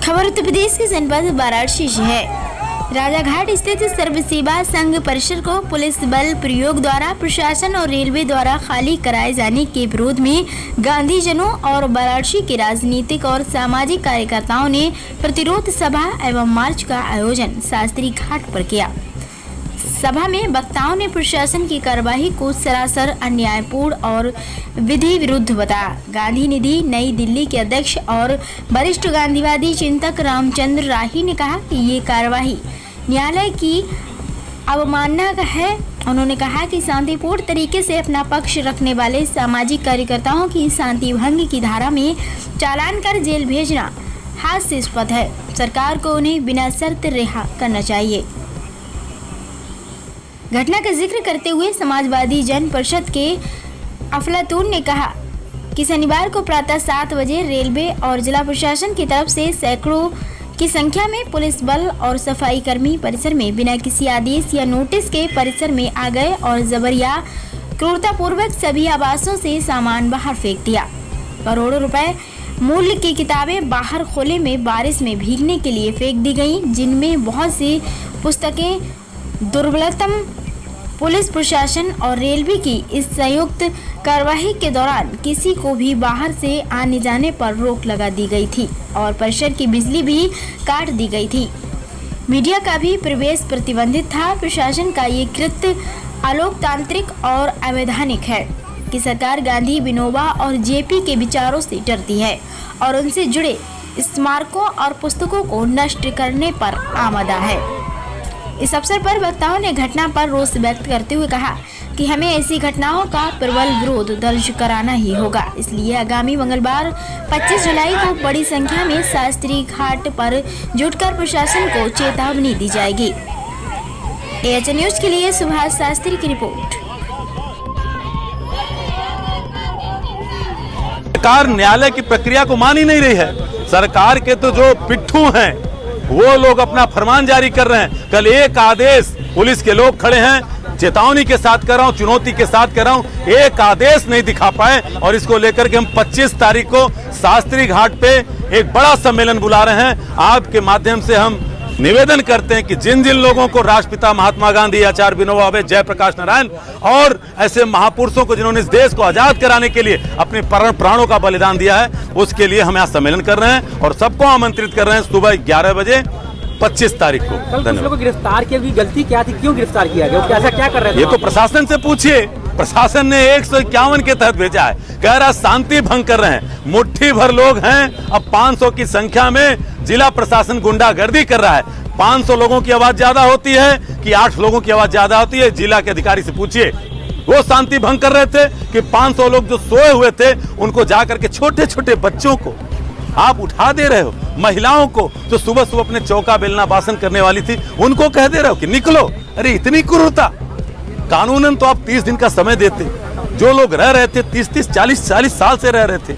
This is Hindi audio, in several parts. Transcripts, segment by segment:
खबर उत्तर प्रदेश के जनपद वाराणसी से है। राजाघाट स्थित सर्व सेवा संघ परिसर को पुलिस बल प्रयोग द्वारा प्रशासन और रेलवे द्वारा खाली कराए जाने के विरोध में गांधीजनों और वाराणसी के राजनीतिक और सामाजिक कार्यकर्ताओं ने प्रतिरोध सभा एवं मार्च का आयोजन शास्त्री घाट पर किया। सभा में वक्ताओं ने प्रशासन की कार्यवाही को सरासर अन्यायपूर्ण और विधि विरुद्ध बताया। गांधी निधि नई दिल्ली के अध्यक्ष और वरिष्ठ गांधीवादी चिंतक रामचंद्र राही ने कहा कि ये कार्यवाही न्यायालय की अवमानना है। उन्होंने कहा कि शांतिपूर्ण तरीके से अपना पक्ष रखने वाले सामाजिक कार्यकर्ताओं की शांति भंग की धारा में चालान कर जेल भेजना हास्यास्पद है। सरकार को उन्हें बिना शर्त रिहा करना चाहिए। घटना का जिक्र करते हुए समाजवादी जन परिषद के अफलातून ने कहा कि शनिवार को प्रातः 7 बजे रेलवे और जिला प्रशासन की तरफ से सैकड़ों की संख्या में पुलिस बल और सफाई कर्मी परिसर में बिना किसी आदेश या नोटिस के परिसर में आ गए और जबरिया क्रूरतापूर्वक सभी आवासों से सामान बाहर फेंक दिया। करोड़ों रुपए मूल्य की किताबें बाहर खोले में बारिश में भीगने के लिए फेंक दी गईं, जिनमें बहुत सी पुस्तकें। दुर्बलतम पुलिस प्रशासन और रेलवे की इस संयुक्त कार्यवाही के दौरान किसी को भी बाहर से आने जाने पर रोक लगा दी गई थी और परिसर की बिजली भी काट दी गई थी। मीडिया का भी प्रवेश प्रतिबंधित था। प्रशासन का ये कृत्य अलोकतांत्रिक और अवैधानिक है कि सरकार गांधी, विनोबा और जेपी के विचारों से डरती है और उनसे जुड़े स्मारकों और पुस्तकों को नष्ट करने पर आमादा है। इस अवसर पर वक्ताओं ने घटना पर रोष व्यक्त करते हुए कहा कि हमें ऐसी घटनाओं का प्रबल विरोध दर्ज कराना ही होगा। इसलिए आगामी मंगलवार 25 जुलाई को बड़ी संख्या में शास्त्री घाट पर जुटकर प्रशासन को चेतावनी दी जाएगी। एएचएन न्यूज के लिए सुभाष शास्त्री की रिपोर्ट। सरकार न्यायालय की प्रक्रिया को मान ही नहीं रही है। सरकार के तो जो पिट्ठू हैं वो लोग अपना फरमान जारी कर रहे हैं। कल एक आदेश पुलिस के लोग खड़े हैं, चेतावनी के साथ कर रहा हूं, चुनौती के साथ कर रहा हूं, एक आदेश नहीं दिखा पाए और इसको लेकर के हम 25 तारीख को शास्त्री घाट पे एक बड़ा सम्मेलन बुला रहे हैं। आपके माध्यम से हम निवेदन करते हैं कि जिन जिन लोगों को राष्ट्रपिता महात्मा गांधी, आचार्य विनोबा भावे, जयप्रकाश नारायण और ऐसे महापुरुषों को जिन्होंने इस देश को आजाद कराने के लिए अपने प्राणों का बलिदान दिया है, उसके लिए हम यहाँ सम्मेलन कर रहे हैं और सबको आमंत्रित कर रहे हैं सुबह 11 बजे 25 तारीख को। धन्यवाद। को गिरफ्तार किया, गलती क्या थी, क्यों गिरफ्तार किया गया, कैसा क्या कर रहे थे? ये तो प्रशासन से पूछिए। प्रशासन ने 151 के तहत भेजा है, कह रहा शांति भंग कर रहे हैं। मुट्ठी भर लोग हैं, अब 500 की संख्या में जिला प्रशासन गुंडागर्दी कर रहा है। 500 लोगों की आवाज ज्यादा होती है कि 8 लोगों की आवाज ज्यादा होती है? जिला के अधिकारी से पूछिए। वो शांति भंग कर रहे थे कि 500 लोग जो सोए हुए थे उनको जाकर के छोटे छोटे बच्चों को आप उठा दे रहे हो। महिलाओं को जो सुबह सुबह अपने चौका बेलना बासन करने वाली थी उनको कह दे रहे हो कि निकलो। अरे इतनी क्रूरता! कानूनन तो आप 30 दिन का समय देते। जो लोग रह रहे थे 30-30, 40-40 साल से रह रहे थे,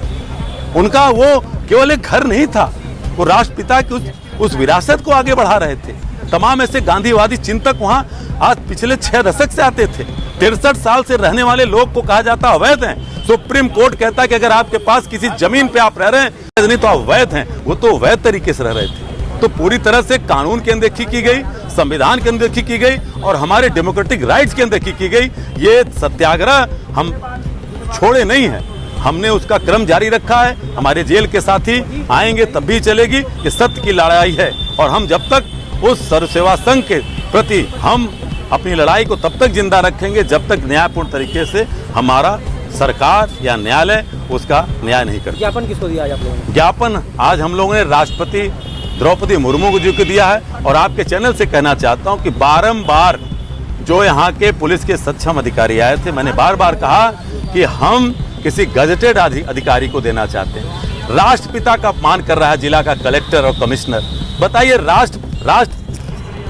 उनका वो केवल एक घर नहीं था, वो राष्ट्रपिता की उस विरासत को आगे बढ़ा रहे थे। तमाम ऐसे गांधीवादी चिंतक वहां आज पिछले 6 दशक से आते थे। 63 साल से रहने वाले लोग को कहा जाता अवैध हैं। सुप्रीम कोर्ट कहता है कि अगर आपके पास किसी जमीन पे आप रह रहे हैं नहीं तो अवैध हैं। वो तो अवैध तरीके से रह रहे थे। तो पूरी तरह से कानून की अनदेखी की गई, संविधान की अनदेखी की गई और हमारे डेमोक्रेटिक राइट्स की अनदेखी की गई। ये सत्याग्रह हम छोड़े नहीं है, हमने उसका क्रम जारी रखा है। हमारे जेल के साथी आएंगे तब भी चलेगी। ये सत्य की लड़ाई है और हम जब तक उस सर्वसेवा संघ के प्रति हम अपनी लड़ाई को तब तक जिंदा रखेंगे जब तक न्यायपूर्ण तरीके से हमारा सरकार या न्यायालय उसका न्याय नहीं करता। ज्ञापन किसको दिया आज आप लोगों ने? ज्ञापन आज हम लोगों ने राष्ट्रपति द्रौपदी मुर्मू जी को दिया है और आपके चैनल से कहना चाहता हूं कि बारंबार जो यहाँ के पुलिस के सक्षम अधिकारी आए थे, मैंने बार बार कहा कि हम किसी गजेटेड अधिकारी को देना चाहते हैं। राष्ट्रपिता का अपमान कर रहा है जिला का कलेक्टर और कमिश्नर। बताइए,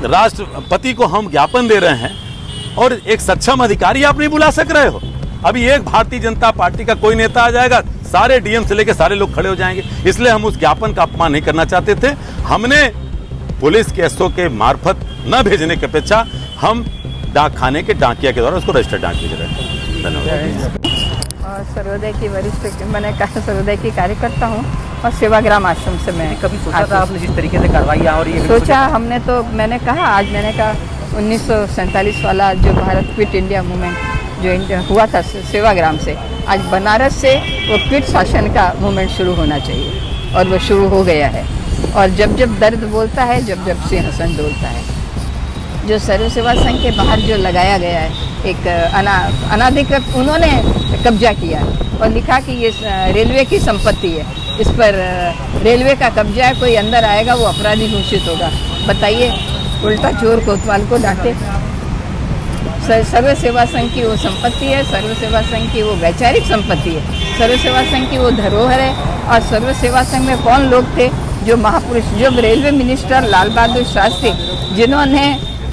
राष्ट्रपति को हम ज्ञापन दे रहे हैं और एक सक्षम अधिकारी आप नहीं बुला सक रहे हो। अभी एक भारतीय जनता पार्टी का कोई नेता आ जाएगा, सारे डीएम से लेकर सारे लोग खड़े हो जाएंगे। इसलिए हम उस ज्ञापन का अपमान नहीं करना चाहते थे। हमने पुलिस के एसओ के मार्फत न भेजने की अपेक्षा हम डाक खाने के डाकिया के द्वारा उसको रजिस्टर्ड डाक भेज रहे हैं। धन्यवाद। सर्वोदय की वरिष्ठ मैंने कहा सर्वोदय की कार्यकर्ता हूँ और सेवाग्राम आश्रम से मैं कभी सोचा आती था हूँ। आपने जिस तरीके से कार्रवाई और ये सोचा हमने तो मैंने कहा आज मैंने कहा 1947 वाला जो भारत क्विट इंडिया मूवमेंट जो हुआ था सेवाग्राम से, आज बनारस से वो क्विट शासन का मूवमेंट शुरू होना चाहिए और वो शुरू हो गया है। और जब जब दर्द बोलता है, जब जब सिंहासन डोलता है। जो सर्व सेवा संघ के बाहर जो लगाया गया है एक अनाधिकृत उन्होंने कब्जा किया और लिखा कि ये रेलवे की संपत्ति है, इस पर रेलवे का कब्जा है, कोई अंदर आएगा वो अपराधी घोषित होगा। बताइए, उल्टा चोर कोतवाल को डांटे। सर्व सेवा संघ की वो संपत्ति है, सर्व सेवा संघ की वो वैचारिक संपत्ति है, सर्व सेवा संघ की वो धरोहर है। और सर्व सेवा संघ में कौन लोग थे जो महापुरुष, जो रेलवे मिनिस्टर लाल बहादुर शास्त्री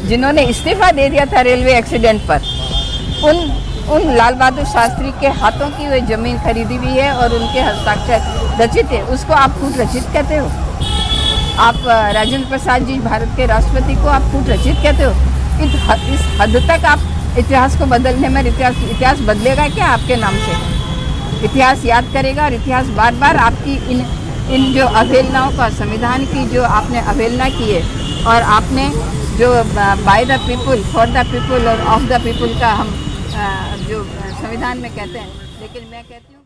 जिन्होंने इस्तीफा दे दिया था रेलवे एक्सीडेंट पर, उन लाल बहादुर शास्त्री के हाथों की वो जमीन खरीदी हुई है और उनके हस्ताक्षर रचित है, उसको आप कूट रचित कहते हो? आप राजेंद्र प्रसाद जी भारत के राष्ट्रपति को आप कूट रचित कहते हो? इस हद तक आप इतिहास को बदलने में इतिहास बदलेगा क्या आपके नाम से? इतिहास याद करेगा और इतिहास बार बार आपकी इन जो अवहेलनाओं का, संविधान की जो आपने अवहेलना की है और आपने जो by the people for the people और ऑफ द पीपुल का हम जो संविधान में कहते हैं, लेकिन मैं कहती हूँ